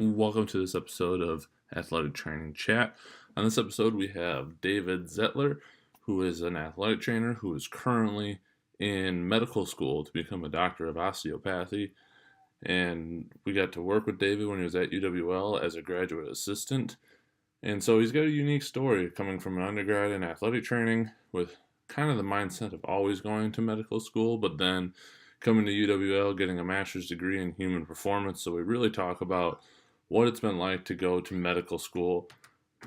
Welcome to this episode of Athletic Training Chat. On this episode, we have David Zettler, who is an athletic trainer who is currently in medical school to become a doctor of osteopathy. And we got to work with David when he was at UW-L as a graduate assistant. And so he's got a unique story coming from an undergrad in athletic training with kind of the mindset of always going to medical school, but then coming to UW-L, getting a master's degree in human performance. So we really talk about what it's been like to go to medical school,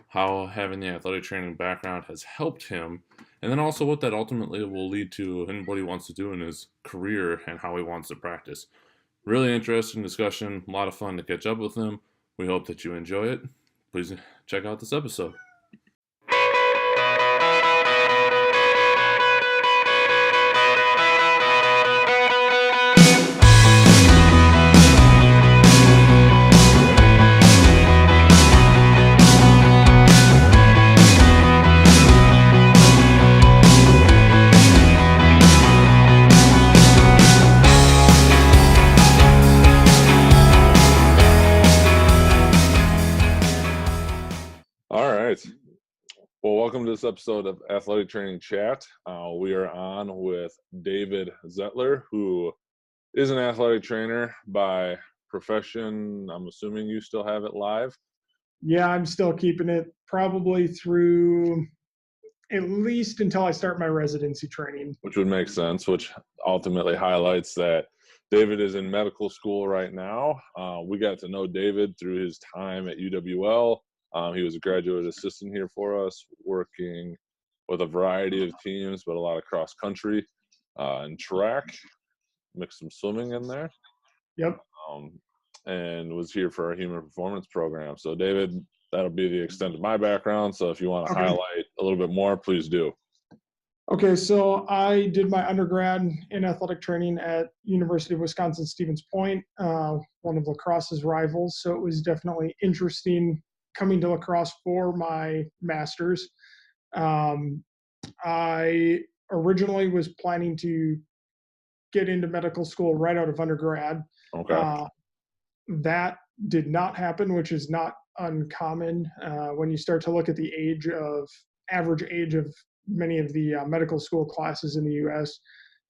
how having the athletic training background has helped him, and then also what that ultimately will lead to and what he wants to do in his career and how he wants to practice. Really interesting discussion, a lot of fun to catch up with him. We hope that you enjoy it. Please check out this episode. Well, welcome to this episode of Athletic Training Chat. We are on with David Zettler, who is an athletic trainer by profession. I'm assuming you still have it live? Yeah, I'm still keeping it probably through at least until I start my residency training. Which would make sense, which ultimately highlights that David is in medical school right now. We got to know David through his time at UW-L. He was a graduate assistant here for us, working with a variety of teams, but a lot of cross country and track, mixed some swimming in there. Yep. And was here for our human performance program. So David, that'll be the extent of my background. So if you want to highlight a little bit more, please do. Okay, so I did my undergrad in athletic training at University of Wisconsin-Stevens Point, one of La Crosse's rivals. So it was definitely interesting coming to La Crosse for my master's. I originally was planning to get into medical school right out of undergrad. Okay. That did not happen, which is not uncommon when you start to look at the average age of many of the medical school classes in the U.S.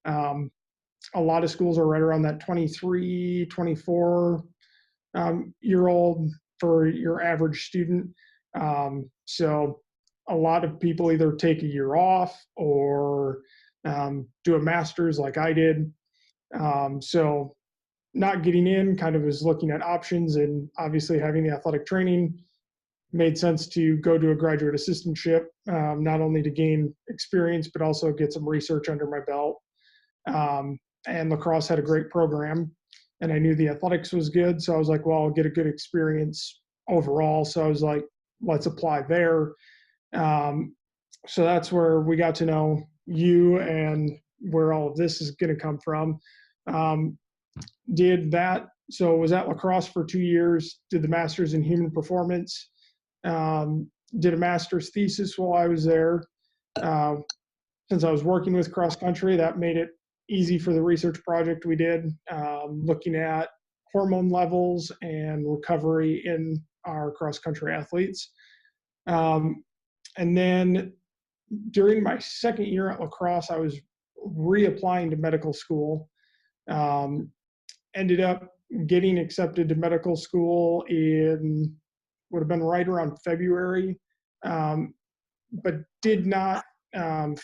A lot of schools are right around that 23, 24 year old for your average student. So a lot of people either take a year off or do a master's like I did. So not getting in, kind of was looking at options, and obviously having the athletic training made sense to go to a graduate assistantship, not only to gain experience, but also get some research under my belt. And La Crosse had a great program, and I knew the athletics was good. So I was like, well, I'll get a good experience overall. So I was like, let's apply there. So that's where we got to know you and where all of this is going to come from. Did that. So was at La Crosse for 2 years, did the master's in human performance, did a master's thesis while I was there. Since I was working with cross country, that made it easy for the research project we did, looking at hormone levels and recovery in our cross country athletes. And then during my second year at La Crosse, I was reapplying to medical school. Ended up getting accepted to medical school would have been right around February, but did not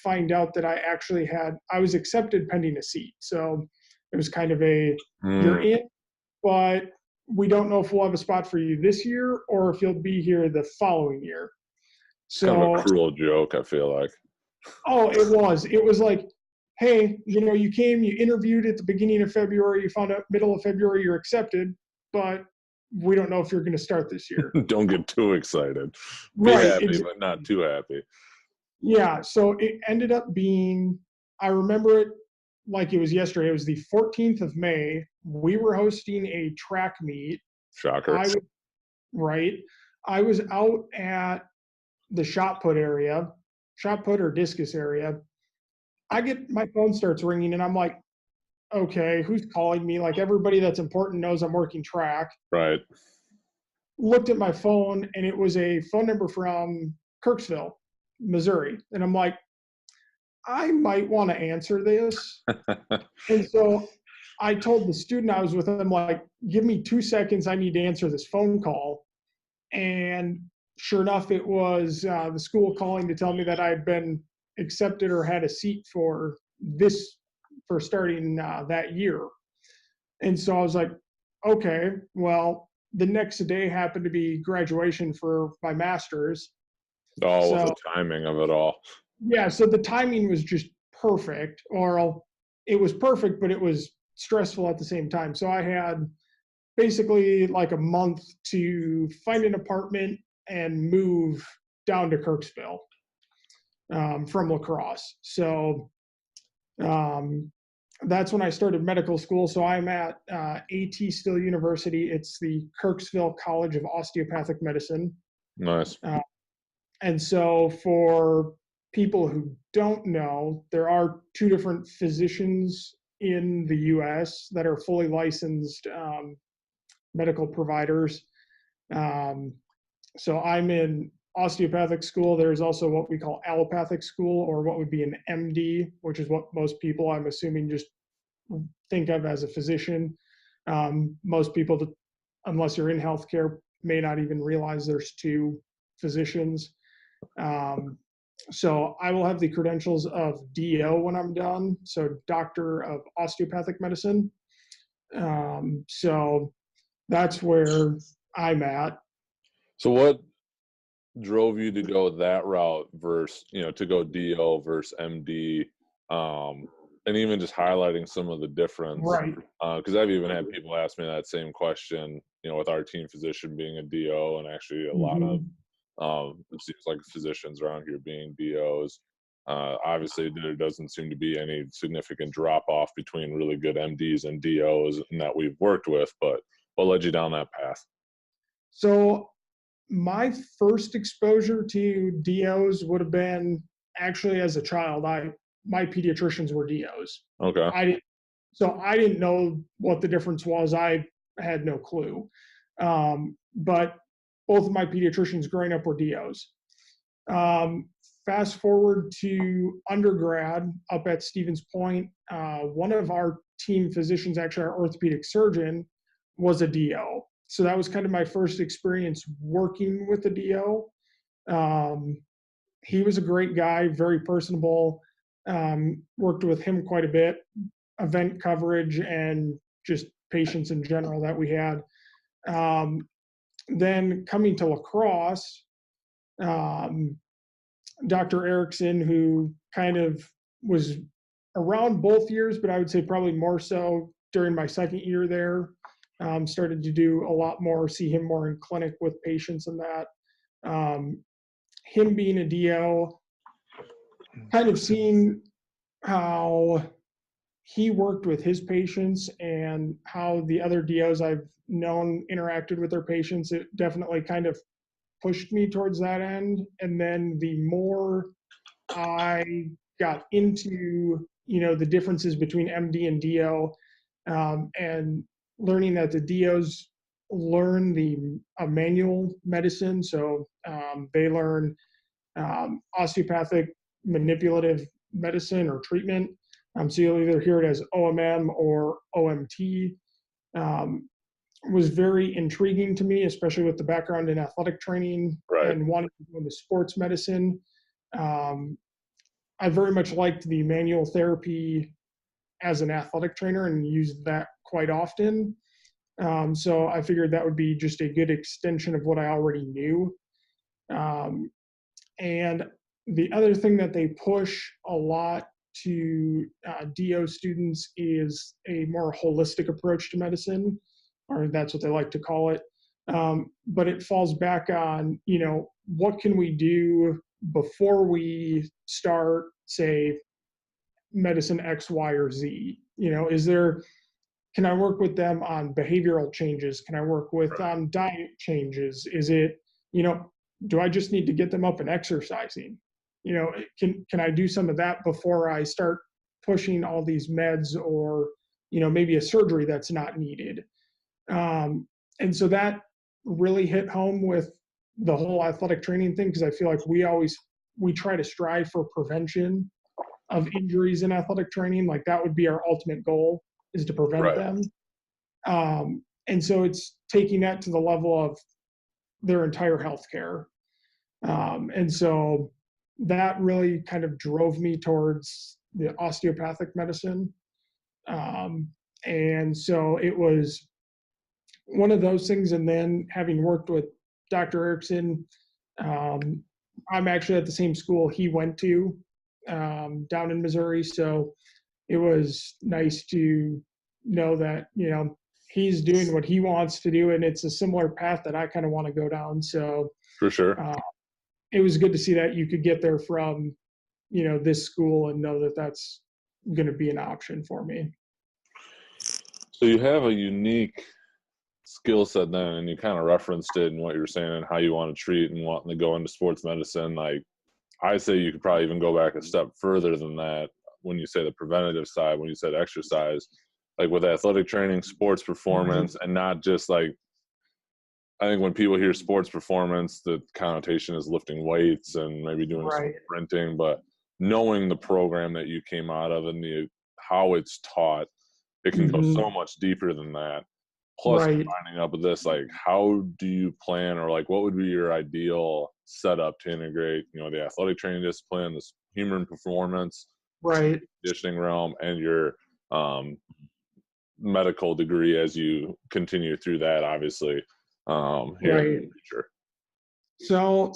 find out that I was accepted pending a seat. So it was kind of you're in, but we don't know if we'll have a spot for you this year or if you'll be here the following year. So kind of a cruel joke, I feel like. Oh, it was like, hey, you came, you interviewed at the beginning of February, you found out middle of February you're accepted, but we don't know if you're going to start this year. Don't get too excited. Be happy, but not too happy. Yeah, so it ended up being, I remember it like it was yesterday. It was the 14th of May. We were hosting a track meet. Shocker. I was out at the shot put or discus area. My phone starts ringing and I'm like, okay, who's calling me? Like everybody that's important knows I'm working track. Right. looked at my phone, and it was a phone number from Kirksville, Missouri. And I'm like, I might want to answer this. And so I told the student I was with, I'm like, give me 2 seconds. I need to answer this phone call. And sure enough, it was the school calling to tell me that I had been accepted or had a seat for starting that year. And so I was like, okay, well, the next day happened to be graduation for my master's. Oh, with So the timing of it all. yeah, so the timing was just perfect, or it was perfect, but it was stressful at the same time. So I had basically like a month to find an apartment and move down to Kirksville from La Crosse. So that's when I started medical school. So I'm at AT Still University. It's the Kirksville College of Osteopathic Medicine. Nice. And so for people who don't know, there are two different physicians in the US that are fully licensed medical providers. So I'm in osteopathic school. There's also what we call allopathic school, or what would be an MD, which is what most people, I'm assuming, just think of as a physician. Most people, unless you're in healthcare, may not even realize there's two physicians. So I will have the credentials of DO when I'm done, so Doctor of Osteopathic Medicine. So that's where I'm at. So what drove you to go that route versus, to go DO versus MD, and even just highlighting some of the difference? Right. Because I've even had people ask me that same question, with our team physician being a DO, and actually a lot of it seems like physicians around here being DOs. Obviously, there doesn't seem to be any significant drop off between really good MDs and DOs that we've worked with, but what led you down that path? So my first exposure to DOs would have been actually as a child. My pediatricians were DOs. Okay. I didn't know what the difference was. I had no clue. But both of my pediatricians growing up were DOs. Fast forward to undergrad up at Stevens Point, one of our team physicians, actually our orthopedic surgeon, was a DO. So that was kind of my first experience working with a DO. He was a great guy, very personable. Worked with him quite a bit, event coverage and just patients in general that we had. Then coming to La Crosse, Dr. Erickson, who kind of was around both years, but I would say probably more so during my second year there, started to do a lot more, see him more in clinic with patients and that. Him being a DO, kind of seeing how he worked with his patients and how the other DOs I've known interacted with their patients, it definitely kind of pushed me towards that end. And then the more I got into, the differences between MD and DO, and learning that the DOs learn the manual medicine. So they learn osteopathic manipulative medicine or treatment. So you'll either hear it as OMM or OMT. Was very intriguing to me, especially with the background in athletic training and wanting to go into sports medicine. I very much liked the manual therapy as an athletic trainer and used that quite often. So I figured that would be just a good extension of what I already knew. And the other thing that they push a lot to DO students is a more holistic approach to medicine, or that's what they like to call it. But it falls back on, what can we do before we start, say, medicine X, Y, or Z? Can I work with them on behavioral changes? Can I work with on diet changes? Is it, do I just need to get them up and exercising? Can I do some of that before I start pushing all these meds or, maybe a surgery that's not needed? And so that really hit home with the whole athletic training thing, because I feel like we try to strive for prevention of injuries in athletic training. Like that would be our ultimate goal, is to prevent Right. them. And so it's taking that to the level of their entire healthcare. And so that really kind of drove me towards the osteopathic medicine. And so it was one of those things. And then having worked with Dr. Erickson, I'm actually at the same school he went to, down in Missouri. So it was nice to know that, you know, he's doing what he wants to do, and it's a similar path that I kind of want to go down. So For sure. It was good to see that you could get there from, you know, this school, and know that that's going to be an option for me. So you have a unique skill set then, and you kind of referenced it in what you were saying and how you want to treat and wanting to go into sports medicine. Like, I say you could probably even go back a step further than that when you say the preventative side, when you said exercise, like with athletic training, sports performance, and not just like, I think when people hear sports performance, the connotation is lifting weights and maybe doing some sprinting, but knowing the program that you came out of and how it's taught, it can go so much deeper than that. Plus, combining up with this, like, how do you plan, or like, what would be your ideal setup to integrate, you know, the athletic training discipline, this human performance, conditioning realm, and your medical degree as you continue through that, obviously, here in the future? So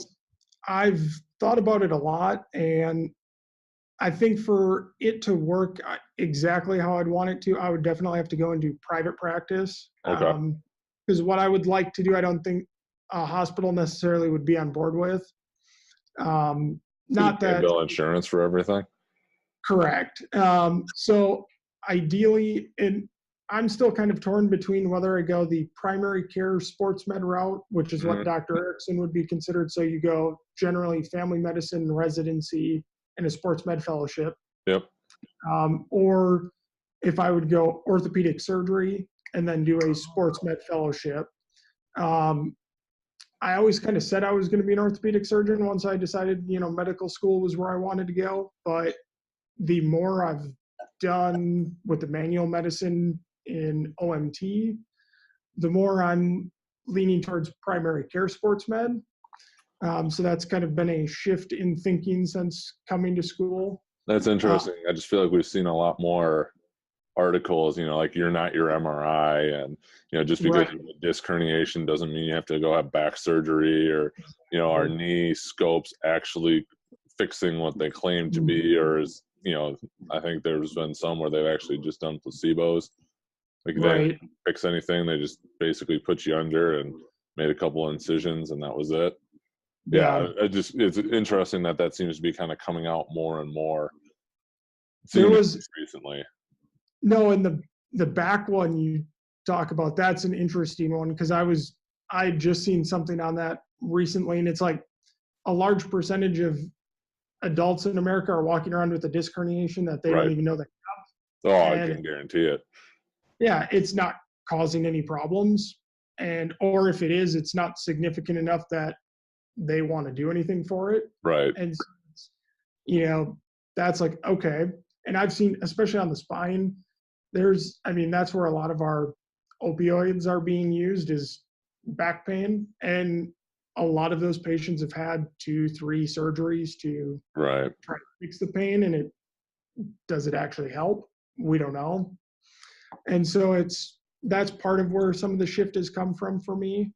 I've thought about it a lot, and I think for it to work exactly how I'd want it to, I would definitely have to go and do private practice. Okay. Because what I would like to do, I don't think a hospital necessarily would be on board with. Not that bill insurance for everything. Correct. So ideally, and I'm still kind of torn between whether I go the primary care sports med route, which is what Dr. Erickson would be considered. So you go generally family medicine residency and a sports med fellowship. Yep. Or if I would go orthopedic surgery and then do a sports med fellowship. I always kind of said I was going to be an orthopedic surgeon once I decided, you know, medical school was where I wanted to go. But the more I've done with the manual medicine in OMT, the more I'm leaning towards primary care sports med. So that's kind of been a shift in thinking since coming to school. That's interesting. I just feel like we've seen a lot more articles, you know, like, you're not your MRI, and, you know, just because you have a disc herniation doesn't mean you have to go have back surgery, or, you know, our knee scopes actually fixing what they claim to be, or is, you know, I think there's been some where they've actually just done placebos. Like, they didn't fix anything. They just basically put you under and made a couple incisions, and that was it. Yeah, it's interesting that seems to be kind of coming out more and more. There was recently. No, and the back one you talk about, that's an interesting one, because I had just seen something on that recently, and it's like a large percentage of adults in America are walking around with a disc herniation that they don't even know they have. Oh, I can guarantee it. Yeah, it's not causing any problems, or if it is, it's not significant enough that they want to do anything for it. Right. And you know, that's like, okay. And I've seen, especially on the spine, that's where a lot of our opioids are being used, is back pain. And a lot of those patients have had 2-3 surgeries to try to fix the pain. And does it actually help? We don't know. And so that's part of where some of the shift has come from for me.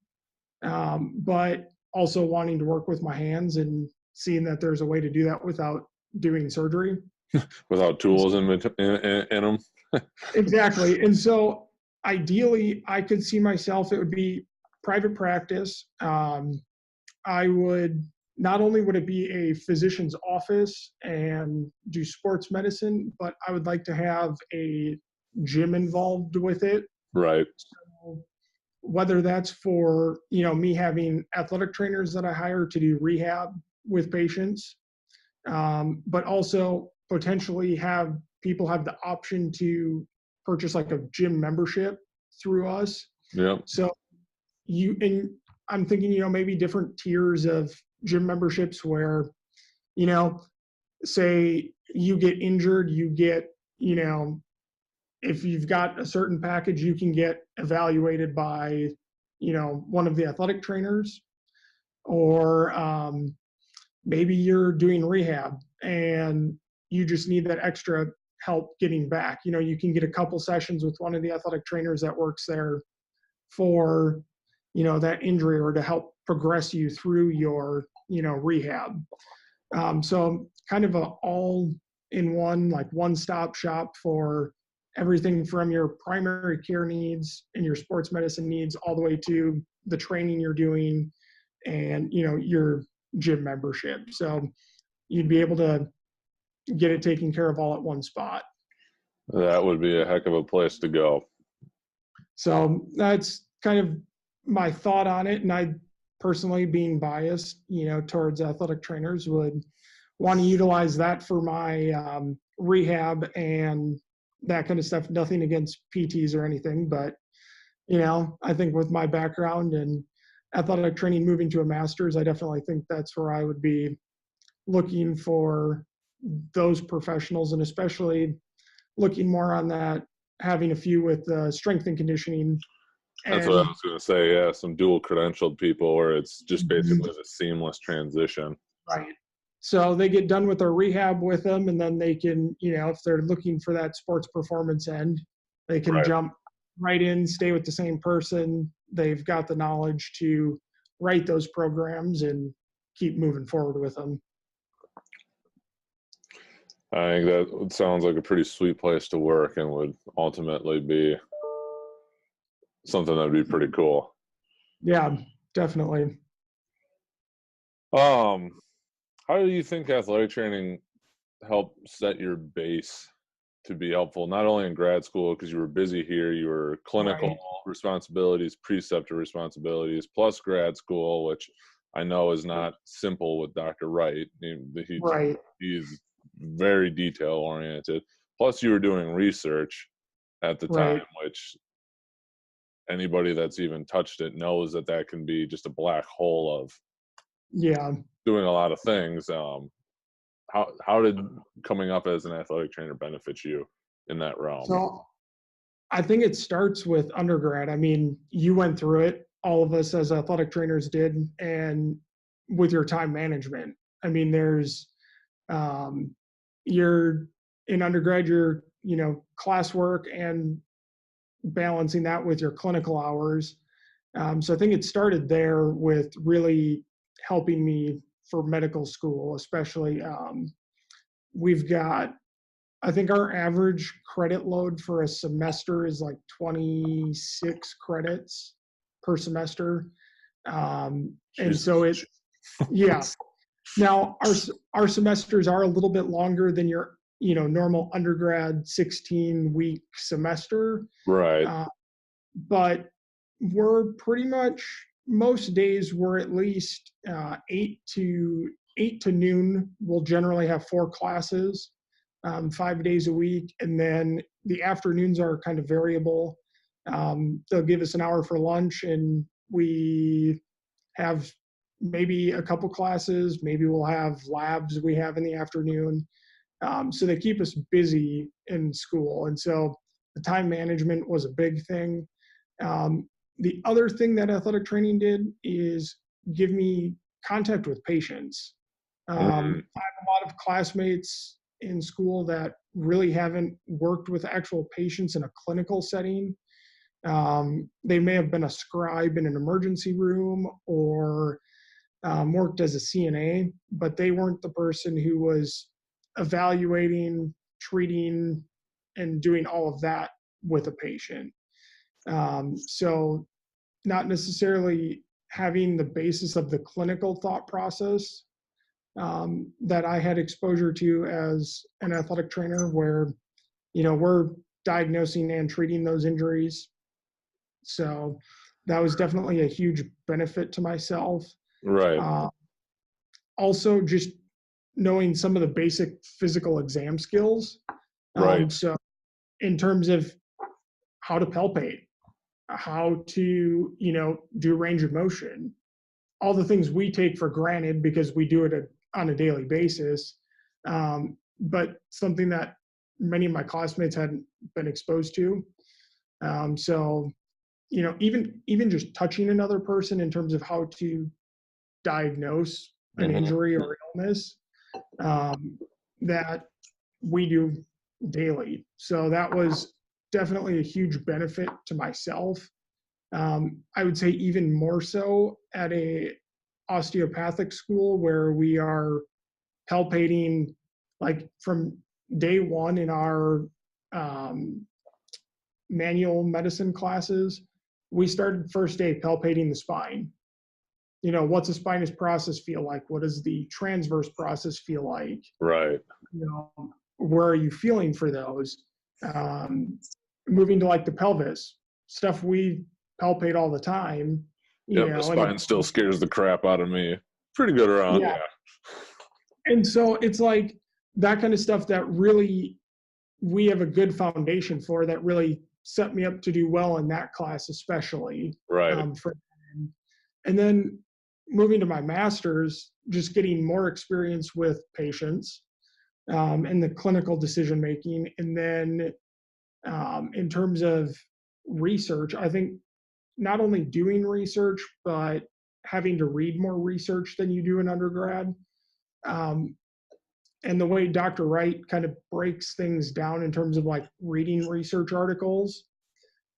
But also wanting to work with my hands and seeing that there's a way to do that without doing surgery. Without tools in them. Exactly. And so ideally, I could see myself, it would be private practice. I would, not only would it be a physician's office and do sports medicine, but I would like to have a gym involved with it. Right. So whether that's for, you know, me having athletic trainers that I hire to do rehab with patients, but also potentially have people have the option to purchase like a gym membership through us. Yep. So I'm thinking, maybe different tiers of gym memberships where, say you get injured, you get, if you've got a certain package, you can get evaluated by, one of the athletic trainers, or maybe you're doing rehab and you just need that extra help getting back. You can get a couple sessions with one of the athletic trainers that works there for, that injury, or to help progress you through your, rehab. So kind of a all in one, like one-stop shop for everything from your primary care needs and your sports medicine needs all the way to the training you're doing and, your gym membership. So you'd be able to get it taken care of all at one spot. That would be a heck of a place to go. So that's kind of my thought on it. And I personally, being biased, towards athletic trainers, would want to utilize that for my rehab and that kind of stuff. Nothing against PTs or anything, but, I think with my background and athletic training moving to a master's, I definitely think that's where I would be looking for those professionals, and especially looking more on that, having a few with strength and conditioning. That's what I was going to say. Yeah, some dual credentialed people where it's just basically a seamless transition. Right. So they get done with their rehab with them, and then they can, if they're looking for that sports performance end, they can jump right in, stay with the same person. They've got the knowledge to write those programs and keep moving forward with them. I think that sounds like a pretty sweet place to work, and would ultimately be something that'd be pretty cool. Yeah, definitely. How do you think athletic training helped set your base to be helpful, not only in grad school, because you were busy here, you were clinical responsibilities, preceptor responsibilities, plus grad school, which I know is not simple with Dr. Wright. He's very detail oriented. Plus you were doing research at the time, which anybody that's even touched it knows that can be just a black hole of doing a lot of things. How did coming up as an athletic trainer benefit you in that realm? So I think it starts with undergrad. I mean, you went through it, all of us as athletic trainers did, and with your time management. I mean, there's you're in undergrad, you're, classwork and balancing that with your clinical hours. So I think it started there with really helping me for medical school, especially. We've got, I think our average credit load for a semester is like 26 credits per semester. And so it, Now our semesters are a little bit longer than your, normal undergrad 16-week semester. Right. But we're pretty much, most days we're at least 8 to noon. We'll generally have 4 classes, 5 days a week. And then the afternoons are kind of variable. They'll give us an hour for lunch, and we have maybe a couple classes. Maybe we'll have labs we have in the afternoon. So they keep us busy in school. And so the time management was a big thing. The other thing that athletic training did is give me contact with patients. I have a lot of classmates in school that really haven't worked with actual patients in a clinical setting. They may have been a scribe in an emergency room, or worked as a CNA, but they weren't the person who was evaluating, treating, and doing all of that with a patient. So not necessarily having the basis of the clinical thought process that I had exposure to as an athletic trainer, where, we're diagnosing and treating those injuries. So that was definitely a huge benefit to myself. Right. Also, just knowing some of the basic physical exam skills. Right. So in terms of how to palpate, how to, do range of motion, all the things we take for granted because we do it on a daily basis. But something that many of my classmates hadn't been exposed to. So, even just touching another person in terms of how to diagnose an Mm-hmm. injury or illness, that we do daily. So that was definitely a huge benefit to myself. I would say even more so at a osteopathic school where we are palpating, like from day one in our manual medicine classes, we started first day palpating the spine. What's the spinous process feel like? What does the transverse process feel like? Right. Where are you feeling for those? Moving to like the pelvis, stuff we palpate all the time. Yep, the spine still scares the crap out of me. Pretty good around, yeah. And so it's like that kind of stuff that really we have a good foundation for, that really set me up to do well in that class, especially. Right. And then moving to my master's, just getting more experience with patients and the clinical decision making. And then in terms of research, I think not only doing research, but having to read more research than you do in undergrad. And the way Dr. Wright kind of breaks things down in terms of like reading research articles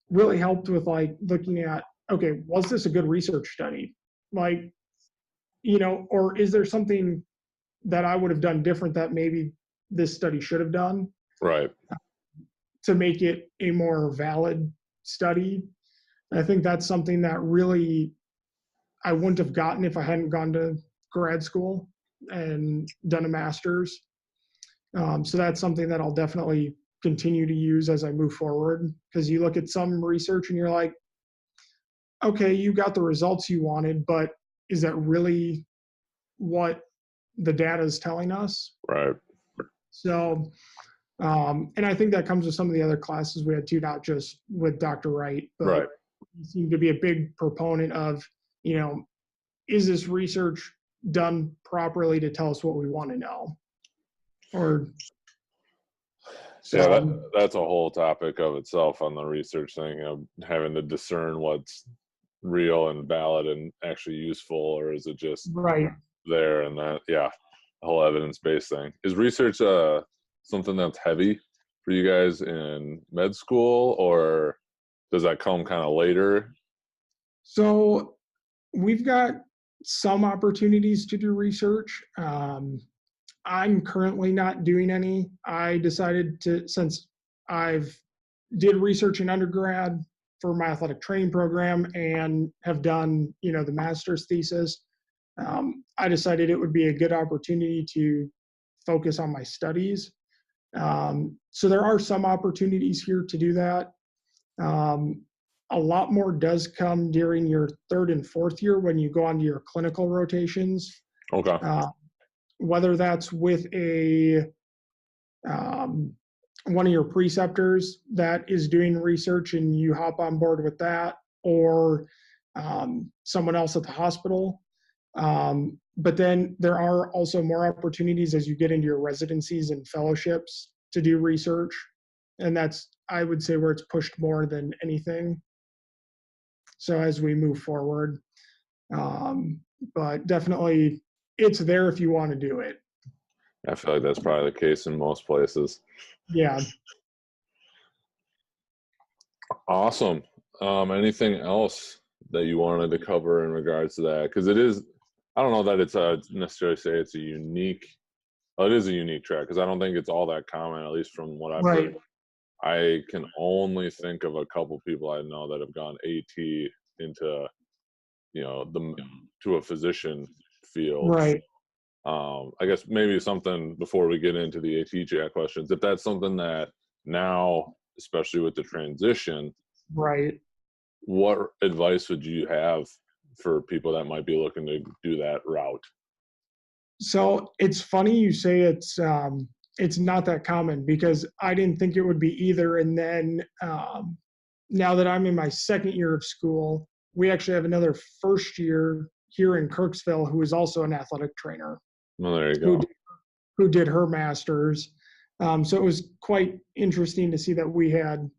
really helped with like looking at, okay, was this a good research study? Like, or is there something that I would have done different that maybe this study should have done? Right. To make it a more valid study. And I think that's something that really I wouldn't have gotten if I hadn't gone to grad school and done a master's. So that's something that I'll definitely continue to use as I move forward, because you look at some research and you're like, okay, you got the results you wanted, but is that really what the data is telling us? Right. So, and I think that comes with some of the other classes we had too, not just with Dr. Wright, but Right. he seemed to be a big proponent of, is this research done properly to tell us what we want to know? Or so, yeah, that's a whole topic of itself on the research thing, having to discern what's real and valid and actually useful, or is it just right. there? And that, the whole evidence-based thing. Is research something that's heavy for you guys in med school, or does that come kind of later? So we've got some opportunities to do research. I'm currently not doing any. I decided to, since I've did research in undergrad for my athletic training program and have done, the master's thesis, I decided it would be a good opportunity to focus on my studies. So there are some opportunities here to do that. A lot more does come during your third and fourth year when you go on to your clinical rotations. Okay. Whether that's with one of your preceptors that is doing research and you hop on board with that, or someone else at the hospital. But then there are also more opportunities as you get into your residencies and fellowships to do research. And that's, I would say, where it's pushed more than anything. So as we move forward, but definitely it's there if you want to do it. I feel like that's probably the case in most places. Yeah. Awesome. Anything else that you wanted to cover in regards to that? Because it is, I don't know that it's necessarily say it's a unique, it is a unique track, because I don't think it's all that common, at least from what I've heard. I can only think of a couple people I know that have gone AT into, to a physician field. Right. I guess maybe something before we get into the AT questions, if that's something that now, especially with the transition, right, what advice would you have for people that might be looking to do that route? So it's funny you say it's not that common, because I didn't think it would be either. And then now that I'm in my second year of school, we actually have another first year here in Kirksville who is also an athletic trainer. Well, there you go. Who did her master's. So it was quite interesting to see that we had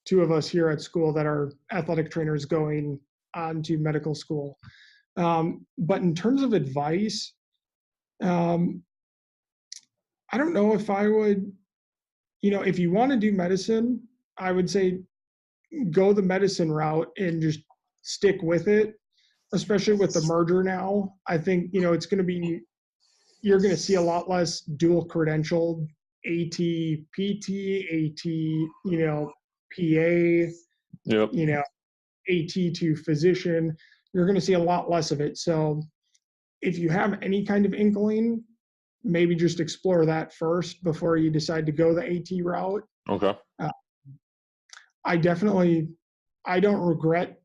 two of us here at school that are athletic trainers going on to medical school. But in terms of advice, I don't know if I would, if you want to do medicine, I would say go the medicine route and just stick with it, especially with the merger now. I think, it's going to be, you're going to see a lot less dual credentialed AT, PT, AT, PA, Yep. AT to physician. You're going to see a lot less of it. So if you have any kind of inkling, maybe just explore that first before you decide to go the AT route. Okay. I don't regret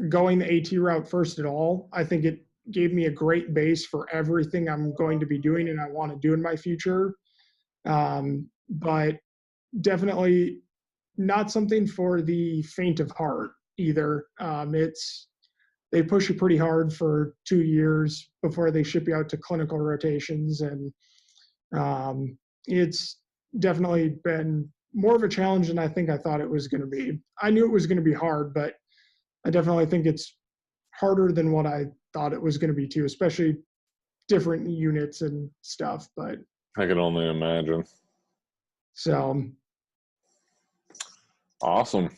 going the AT route first at all. I think it gave me a great base for everything I'm going to be doing and I want to do in my future. But definitely not something for the faint of heart either. They push you pretty hard for 2 years before they ship you out to clinical rotations. And it's definitely been more of a challenge than I think I thought it was going to be. I knew it was going to be hard, but I definitely think it's harder than what I thought it was going to be too, especially different units and stuff. But I can only imagine. So awesome.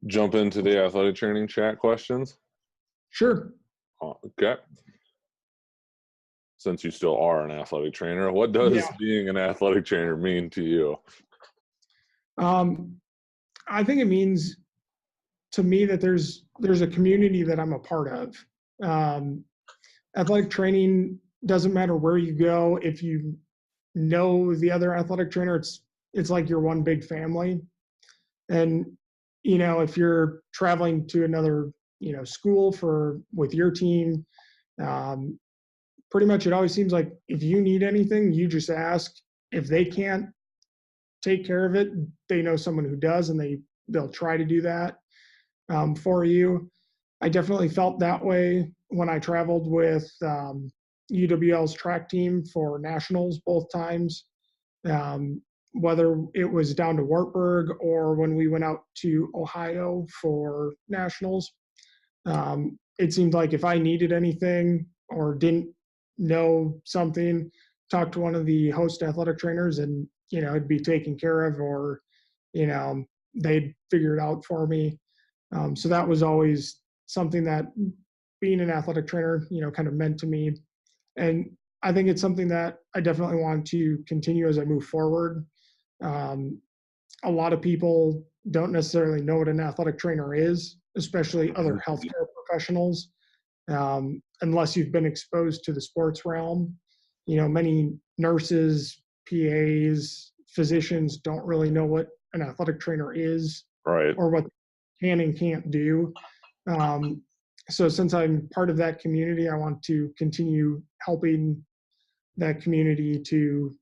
Jump into the athletic training chat questions. Sure. Okay. Since you still are an athletic trainer, what does being an athletic trainer mean to you? I think it means to me that there's a community that I'm a part of. Athletic training doesn't matter where you go. If you know the other athletic trainer, it's like you're one big family. And if you're traveling to another school with your team, pretty much it always seems like if you need anything, you just ask. If they can't take care of it, they know someone who does, and they'll try to do that for you. I definitely felt that way when I traveled with UWL's track team for nationals both times. Whether it was down to Wartburg or when we went out to Ohio for nationals, it seemed like if I needed anything or didn't know something, talk to one of the host athletic trainers and, it'd be taken care of, or, they'd figure it out for me. So that was always something that being an athletic trainer, kind of meant to me. And I think it's something that I definitely want to continue as I move forward. A lot of people don't necessarily know what an athletic trainer is, especially other healthcare professionals, unless you've been exposed to the sports realm. Many nurses, PAs, physicians don't really know what an athletic trainer is, right, or what they can and can't do. So since I'm part of that community, I want to continue helping that community to,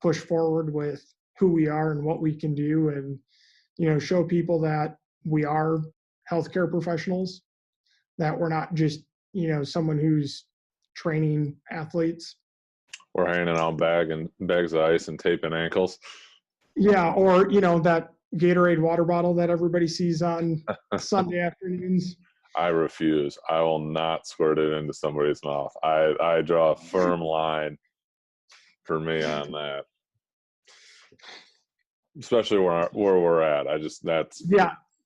push forward with who we are and what we can do, and, show people that we are healthcare professionals, that we're not just, someone who's training athletes. We're handing out bags of ice and taping ankles. Yeah, or, that Gatorade water bottle that everybody sees on Sunday afternoons. I refuse. I will not squirt it into somebody's mouth. I draw a firm line for me on that. Especially where we're at. That's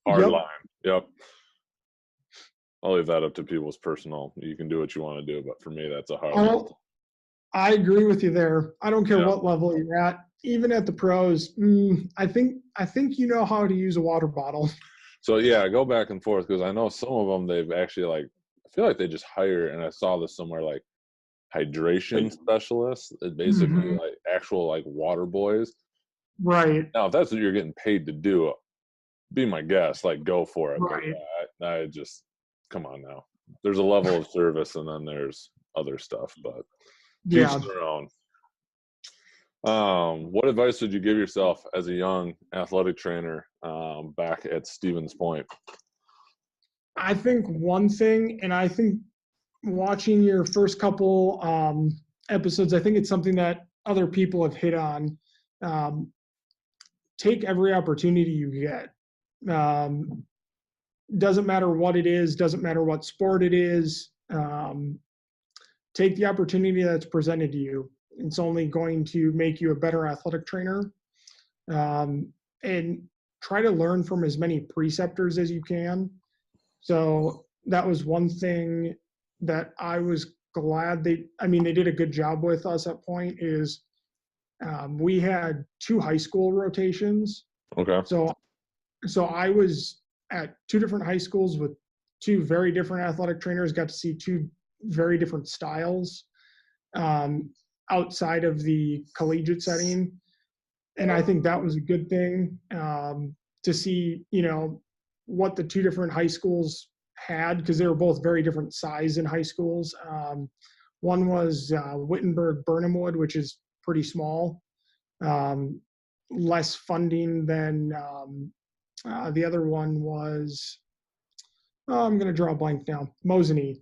hard line. Yep. I'll leave that up to people's personal. You can do what you want to do, but for me, that's a hard line. I agree with you there. I don't care what level you're at. Even at the pros, I think how to use a water bottle. So go back and forth, because I know some of them they've actually I feel like they just hire, and I saw this somewhere, hydration specialists, basically actual water boys. Right. Now, if that's what you're getting paid to do, be my guest. Go for it. Right. But I just come on now. There's a level of service, and then there's other stuff. But each their own. What advice would you give yourself as a young athletic trainer back at Stevens Point? I think one thing, and I think watching your first couple episodes, I think it's something that other people have hit on. Take every opportunity you get. Doesn't matter what it is, doesn't matter what sport it is. Take the opportunity that's presented to you. It's only going to make you a better athletic trainer. And try to learn from as many preceptors as you can. So that was one thing that I was glad they did a good job with us at Point is we had 2 high school rotations. Okay. So I was at 2 different high schools with 2 very different athletic trainers, got to see 2 very different styles outside of the collegiate setting. And I think that was a good thing to see, what the 2 different high schools had, because they were both very different size in high schools. One was Wittenberg-Burnhamwood, which is pretty small, less funding than the other one was, I'm going to draw a blank now, Mosinee.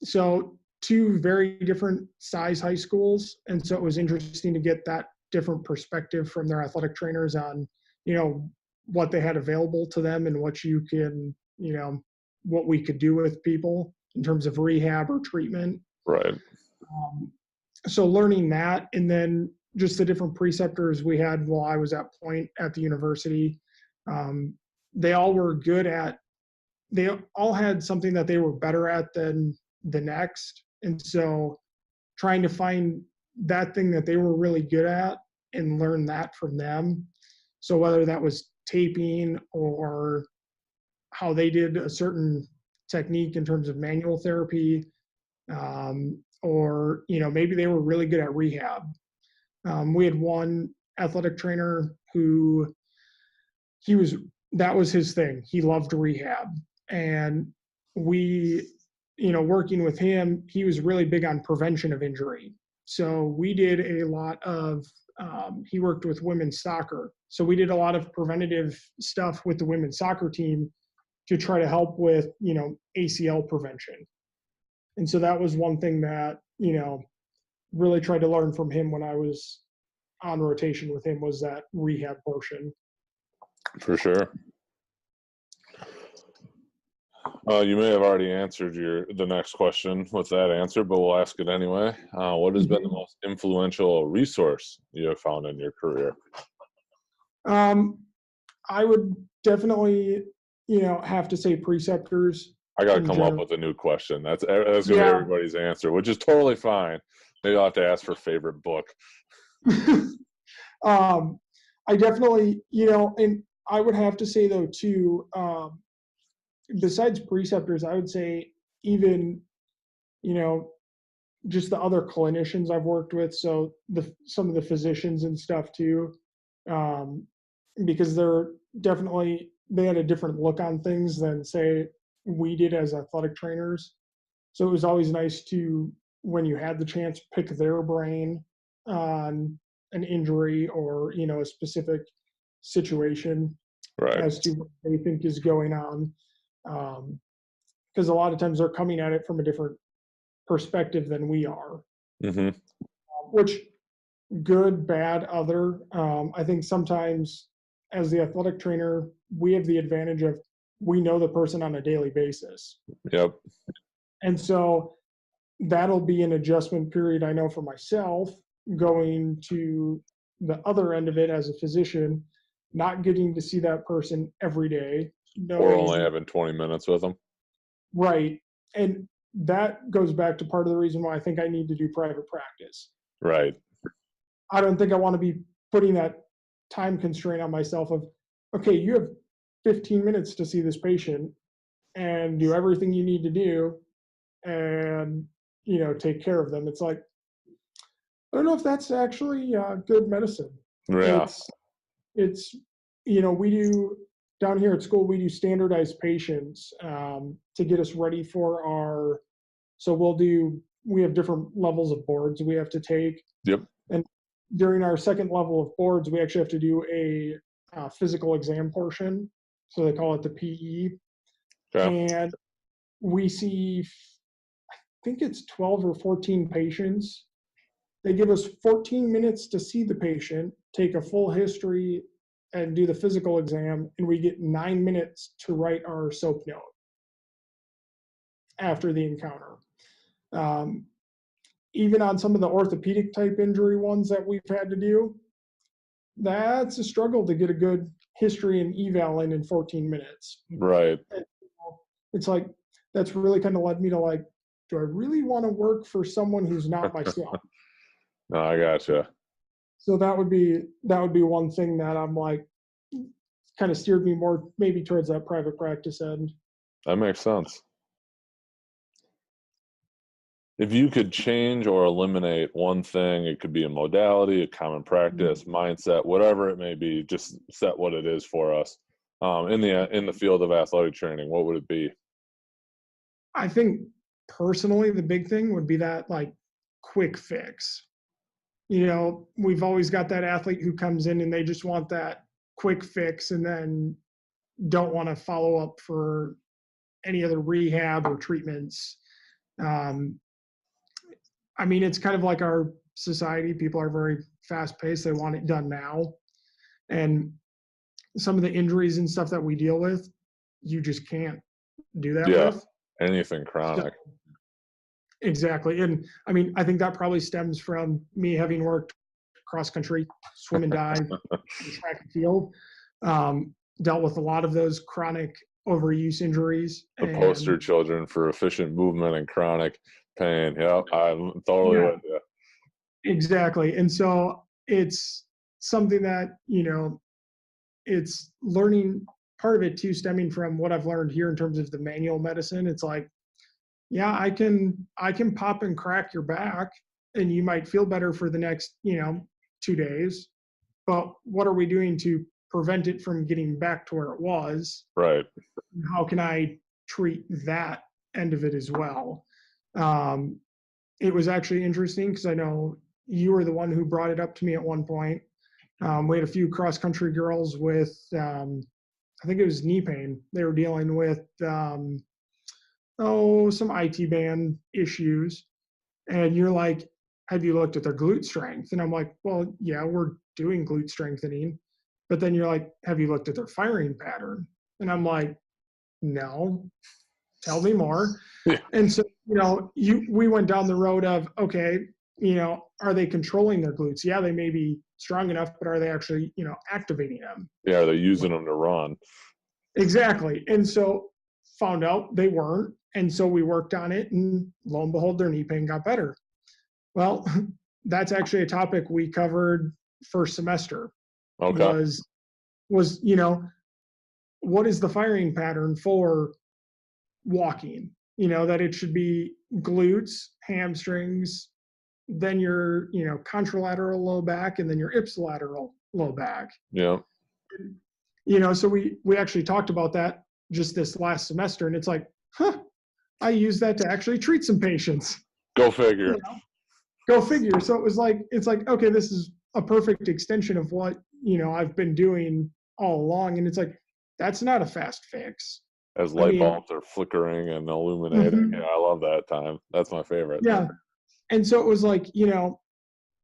So 2 very different size high schools. And so it was interesting to get that different perspective from their athletic trainers on, what they had available to them and what you can, what we could do with people in terms of rehab or treatment. Right. So learning that, and then just the different preceptors we had while I was at Point at the university, they all were good at, they all had something that they were better at than the next. And so trying to find that thing that they were really good at and learn that from them. So whether that was taping or how they did a certain technique in terms of manual therapy, or, maybe they were really good at rehab. We had one athletic trainer who that was his thing. He loved rehab. And we, working with him, he was really big on prevention of injury. So we did a lot of, he worked with women's soccer. So we did a lot of preventative stuff with the women's soccer team to try to help with, ACL prevention. And so that was one thing that, really tried to learn from him when I was on rotation with him, was that rehab portion. For sure. You may have already answered the next question with that answer, but we'll ask it anyway. What has been the most influential resource you have found in your career? I would definitely, have to say preceptors. I got to come up with a new question. That's going to be everybody's answer, which is totally fine. Maybe I'll have to ask for favorite book. I definitely, and I would have to say though too, besides preceptors, I would say even, just the other clinicians I've worked with. So some of the physicians and stuff too, because they had a different look on things than say we did as athletic trainers. So it was always nice to, when you had the chance, pick their brain on an injury or, a specific situation, right, as to what they think is going on. Because a lot of times they're coming at it from a different perspective than we are. Mm-hmm. Which, good, bad, other. I think sometimes as the athletic trainer, we have the advantage of, we know the person on a daily basis. Yep. And so that'll be an adjustment period, I know for myself, going to the other end of it as a physician, not getting to see that person every day. Or only having 20 minutes with them. Right. And that goes back to part of the reason why I think I need to do private practice. Right. I don't think I want to be putting that time constraint on myself of, okay, you have 15 minutes to see this patient and do everything you need to do and, take care of them. It's like, I don't know if that's actually good medicine. Yeah. It's we do, down here at school, we do standardized patients to get us ready for we have different levels of boards we have to take. Yep. And during our second level of boards, we actually have to do a physical exam portion. So they call it the PE. Okay. And we see, I think it's 12 or 14 patients. They give us 14 minutes to see the patient, take a full history, and do the physical exam, and we get 9 minutes to write our SOAP note after the encounter. Even on some of the orthopedic type injury ones that we've had to do, that's a struggle to get a good history and eval in 14 minutes. Right. And it's like, that's really kind of led me to like, do I really want to work for someone who's not myself? No, I gotcha. So that would be one thing that I'm like, kind of steered me more maybe towards that private practice end. That makes sense. If you could change or eliminate one thing, it could be a modality, a common practice, mindset, whatever it may be, just set what it is for us. In the field of athletic training, what would it be? I think personally, the big thing would be that like quick fix. You know, we've always got that athlete who comes in and they just want that quick fix and then don't want to follow up for any other rehab or treatments. I mean, it's kind of like our society. People are very fast paced. They want it done now. And some of the injuries and stuff that we deal with, you just can't do that with. Anything chronic. So, exactly. And I mean, I think that probably stems from me having worked cross country, swim and dive, track and field, dealt with a lot of those chronic overuse injuries. The poster children for efficient movement and chronic pain. Yep, I'm totally with you. Exactly. And so it's something that, you know, it's learning, part of it too, stemming from what I've learned here in terms of the manual medicine. It's like, yeah, I can pop and crack your back and you might feel better for the next, 2 days. But what are we doing to prevent it from getting back to where it was? Right. How can I treat that end of it as well? It was actually interesting because I know you were the one who brought it up to me at one point. We had a few cross country girls with, I think it was knee pain. They were dealing with, some IT band issues. And you're like, have you looked at their glute strength? And I'm like, well, yeah, we're doing glute strengthening. But then you're like, have you looked at their firing pattern? And I'm like, no, tell me more. Yeah. And so, we went down the road of, okay, are they controlling their glutes? Yeah, they may be strong enough, but are they actually, activating them? Yeah, they're using them to run. Exactly. And so found out they weren't. And so we worked on it and lo and behold, their knee pain got better. Well, that's actually a topic we covered first semester. Okay. Was, what is the firing pattern for walking? That it should be glutes, hamstrings, then your, contralateral low back, and then your ipsilateral low back. Yeah. So we actually talked about that just this last semester, and it's like, I use that to actually treat some patients. Go figure. Go figure. So it's like, okay, this is a perfect extension of what, I've been doing all along. And it's like, that's not a fast fix. As light bulbs are flickering and illuminating. Mm-hmm. Yeah, I love that time. That's my favorite. Yeah. And so it was like,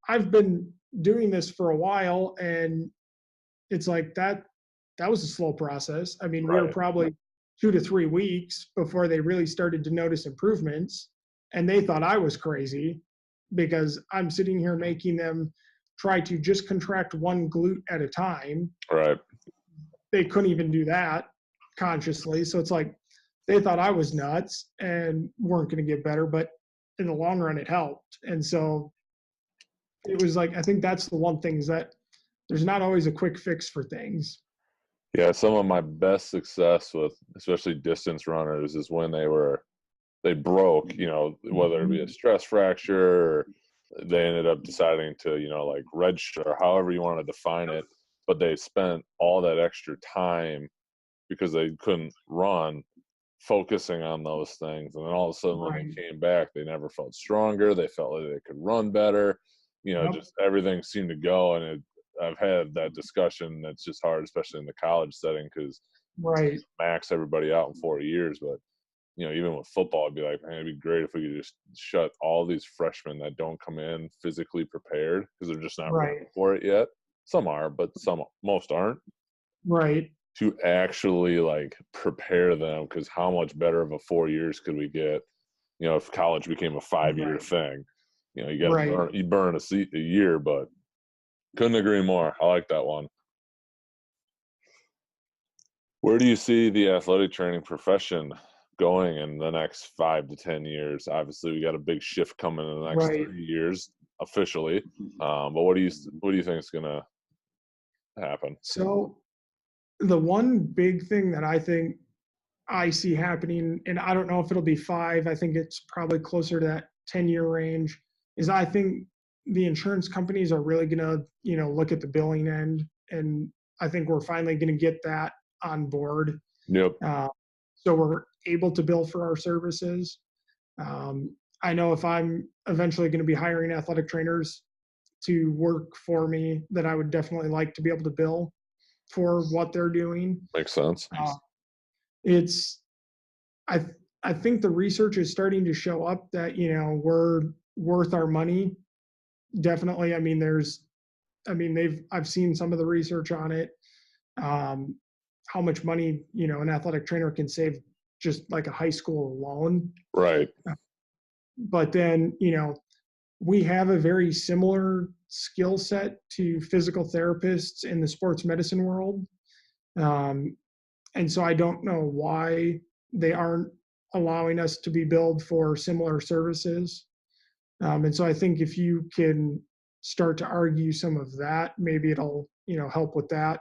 I've been doing this for a while, and it's like that was a slow process. I mean, we were probably 2 to 3 weeks before they really started to notice improvements, and they thought I was crazy because I'm sitting here making them try to just contract one glute at a time. Right. They couldn't even do that consciously. So it's like they thought I was nuts and weren't going to get better, but in the long run, it helped. And so it was like, I think that's the one thing, is that there's not always a quick fix for things. Yeah, some of my best success with especially distance runners is when they broke, whether it be a stress fracture or they ended up deciding to, like redshirt or however you want to define it, but they spent all that extra time because they couldn't run focusing on those things. And then all of a sudden when they came back, they never felt stronger. They felt like they could run better. Yep. just everything seemed to go. And I've had that discussion. That's just hard, especially in the college setting, because Right. max everybody out in 4 years. But even with football, I'd be like, man, it'd be great if we could just shut all these freshmen that don't come in physically prepared because they're just not ready Right. for it yet. Some are, but most aren't. Right. To actually like prepare them, because how much better of a 4 years could we get? If college became a 5-year Right. thing, you got to Right. burn a year. But couldn't agree more. I like that one. Where do you see the athletic training profession going in the next 5 to 10 years? Obviously, we got a big shift coming in the next Right. 3 years officially. But what do you think is going to happen? So the one big thing that I think I see happening, and I don't know if it'll be 5, I think it's probably closer to that 10-year range, is I think the insurance companies are really going to, look at the billing end. And I think we're finally going to get that on board. Yep. So we're able to bill for our services. I know if I'm eventually going to be hiring athletic trainers to work for me, that I would definitely like to be able to bill for what they're doing. Makes sense. It's I I think the research is starting to show up that we're worth our money. Definitely. I've seen some of the research on it. How much money an athletic trainer can save just like a high school alone. Right. But then we have a very similar skill set to physical therapists in the sports medicine world. And so I don't know why they aren't allowing us to be billed for similar services. And so I think if you can start to argue some of that, maybe it'll, help with that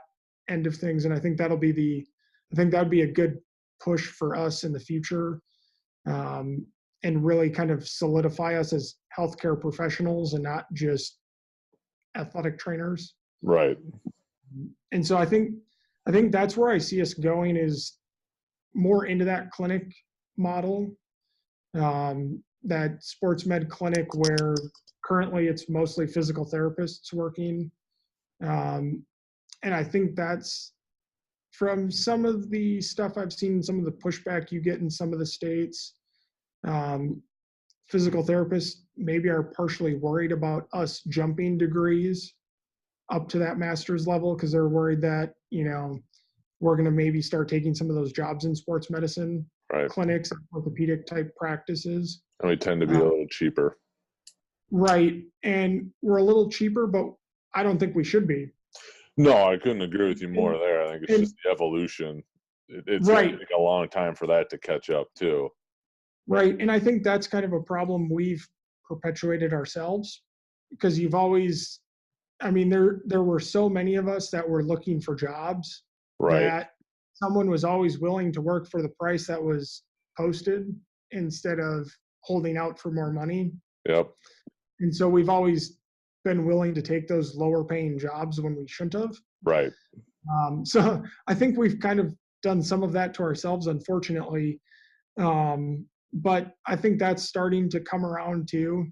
end of things. And I think that'd be a good push for us in the future. And really kind of solidify us as healthcare professionals and not just athletic trainers. Right. And so I think that's where I see us going, is more into that clinic model, that sports med clinic where currently it's mostly physical therapists working. And I think that's, from some of the stuff I've seen, some of the pushback you get in some of the states, physical therapists maybe are partially worried about us jumping degrees up to that master's level, because they're worried that we're going to maybe start taking some of those jobs in sports medicine clinics and orthopedic type practices. And we tend to be a little cheaper. Right. And we're a little cheaper, but I don't think we should be. No, I couldn't agree with you more there. I think it's just the evolution. It's going to take a long time for that to catch up too. Right. And I think that's kind of a problem we've perpetuated ourselves, because you've always, there were so many of us that were looking for jobs that someone was always willing to work for the price that was posted instead of holding out for more money. Yep. And so we've always been willing to take those lower paying jobs when we shouldn't have. Right. So I think we've kind of done some of that to ourselves, unfortunately. But I think that's starting to come around too.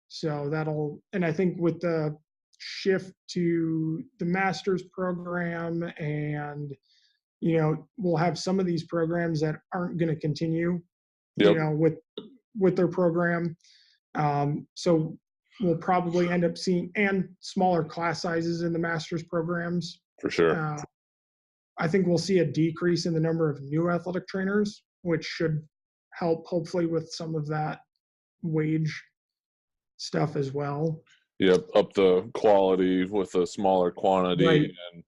So and I think with the shift to the master's program, and we'll have some of these programs that aren't going to continue with their program. So we'll probably end up seeing, and smaller class sizes in the master's programs. For sure. I think we'll see a decrease in the number of new athletic trainers, which should help hopefully with some of that wage stuff as well. Yep. Up the quality with a smaller quantity. Right. And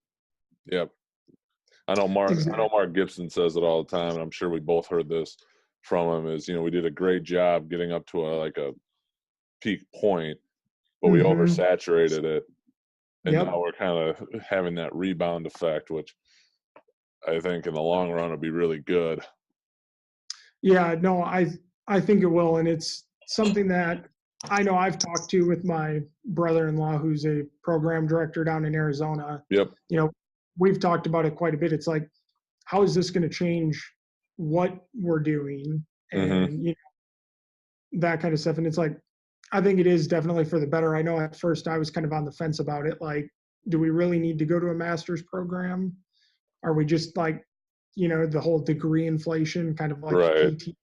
yep. I know Mark Gibson says it all the time, and I'm sure we both heard this from him, is, we did a great job getting up to a peak point, but we oversaturated it. And now we're kind of having that rebound effect, which I think in the long run will be really good. Yeah, no, I think it will. And it's something that I know I've talked to with my brother-in-law, who's a program director down in Arizona. Yep. We've talked about it quite a bit. It's like, how is this going to change what we're doing, and that kind of stuff. And it's like, I think it is definitely for the better. I know at first I was kind of on the fence about it. Like, do we really need to go to a master's program? Are we just like, the whole degree inflation, kind of like Right. PT?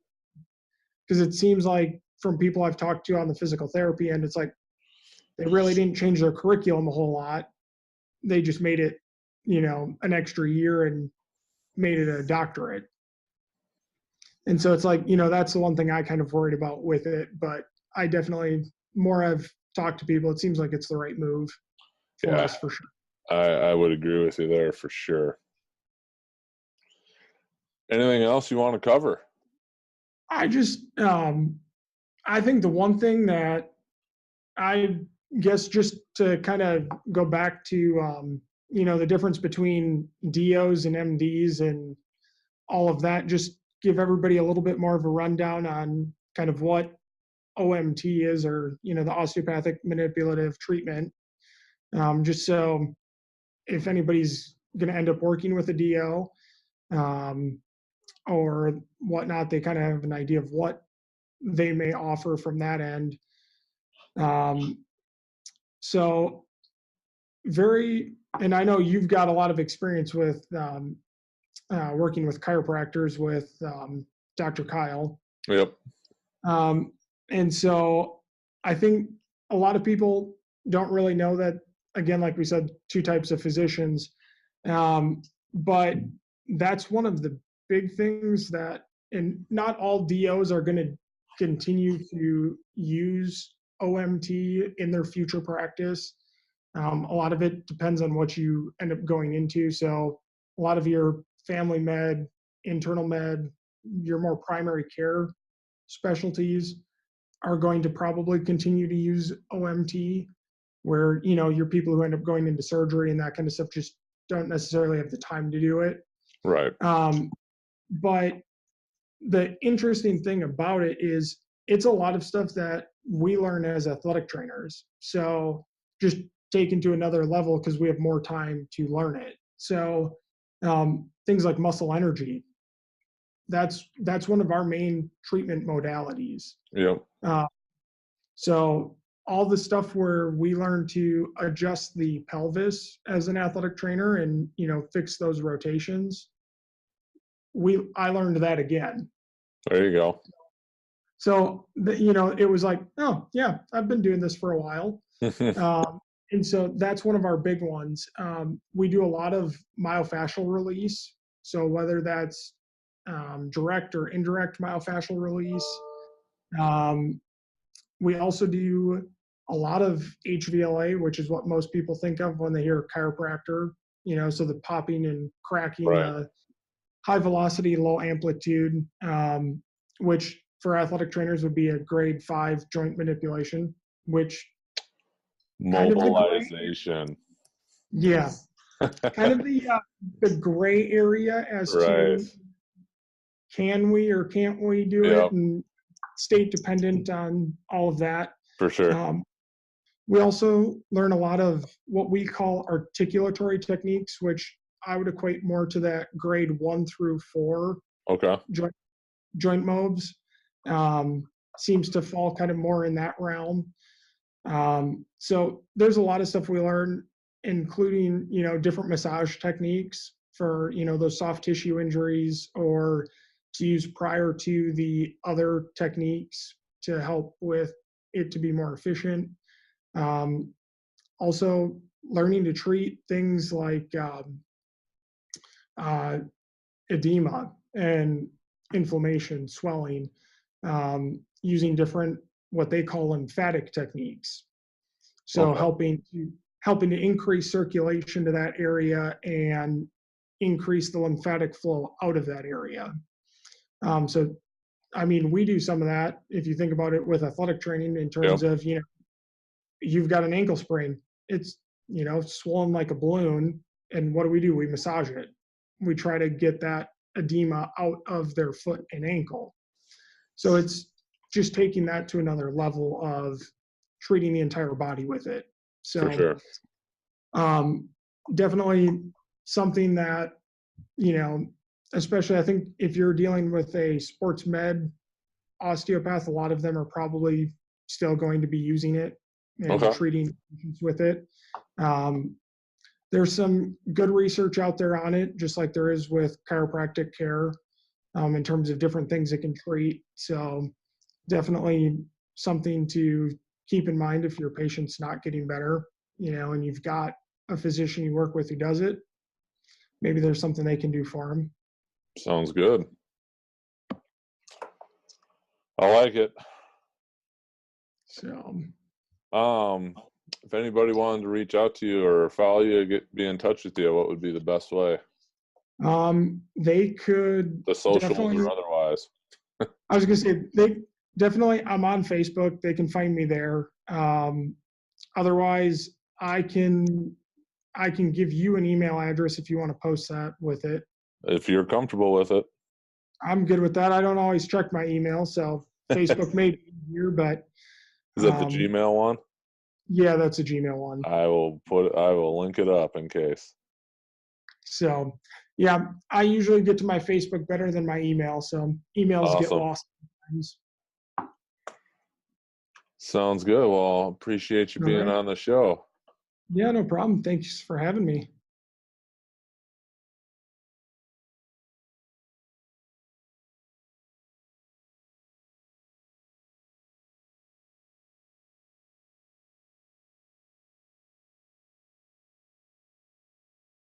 Because it seems like from people I've talked to on the physical therapy end, it's like they really didn't change their curriculum a whole lot. They just made it, an extra year and made it a doctorate. And so it's like, that's the one thing I kind of worried about with it. But I definitely, more I've talked to people, it seems like it's the right move for Yeah, us for sure. I would agree with you there for sure. Anything else you want to cover? I just, I think the one thing that I guess just to kind of go back to, the difference between DOs and MDs and all of that, just give everybody a little bit more of a rundown on kind of what OMT is, or, the osteopathic manipulative treatment. Just so if anybody's going to end up working with a DO or whatnot, they kind of have an idea of what they may offer from that end. So and I know you've got a lot of experience with working with chiropractors with Dr. Kyle. Yep. And so I think a lot of people don't really know that, again, like we said, two types of physicians. But that's one of the big things and not all DOs are going to continue to use OMT in their future practice. A lot of it depends on what you end up going into. So a lot of your family med, internal med, your more primary care specialties are going to probably continue to use OMT, where, your people who end up going into surgery and that kind of stuff just don't necessarily have the time to do it. Right. But the interesting thing about it is it's a lot of stuff that we learn as athletic trainers. So just taken to another level because we have more time to learn it. So things like muscle energy, that's one of our main treatment modalities. Yep. So all the stuff where we learn to adjust the pelvis as an athletic trainer and, fix those rotations, I learned that again. There you go. So, it was like, oh yeah, I've been doing this for a while. And so that's one of our big ones. We do a lot of myofascial release. So whether that's direct or indirect myofascial release. We also do a lot of HVLA, which is what most people think of when they hear chiropractor, so the popping and cracking, Right. high velocity, low amplitude, which for athletic trainers would be a grade 5 joint manipulation, which Mobilization. yeah, kind of the gray area as Right. to can we or can't we do Yep. it, and state dependent on all of that. For sure. We also learn a lot of what we call articulatory techniques, which I would equate more to that grade 1 through 4 Okay. joint mobs. Seems to fall kind of more in that realm. So there's a lot of stuff we learn, including, different massage techniques for, those soft tissue injuries, or to use prior to the other techniques to help with it to be more efficient. Also learning to treat things like edema and inflammation, swelling, using different, what they call lymphatic techniques. So Okay. helping to increase circulation to that area and increase the lymphatic flow out of that area. So, we do some of that, if you think about it, with athletic training, in terms Yep. of, you've got an ankle sprain. It's, swollen like a balloon. And what do? We massage it. We try to get that edema out of their foot and ankle. So it's just taking that to another level of treating the entire body with it. For So sure. definitely something that, especially I think if you're dealing with a sports med osteopath, a lot of them are probably still going to be using it and Okay. treating patients with it. There's some good research out there on it, just like there is with chiropractic care, in terms of different things it can treat. So definitely something to keep in mind if your patient's not getting better, and you've got a physician you work with who does it. Maybe there's something they can do for them. Sounds good. I like it. So, if anybody wanted to reach out to you or follow you, be in touch with you, what would be the best way? they could The socials definitely, or otherwise? I was gonna say they definitely. I'm on Facebook. They can find me there. Otherwise, I can give you an email address if you want to post that with it. If you're comfortable with it. I'm good with that. I don't always check my email, so Facebook may be easier, but Is that the Gmail one? yeah, that's a Gmail one. I will link it up in case. So yeah, I usually get to my Facebook better than my email, so emails get Awesome. lost sometimes. Sounds good. Well, appreciate you being right. on the show. Yeah, no problem. Thanks for having me.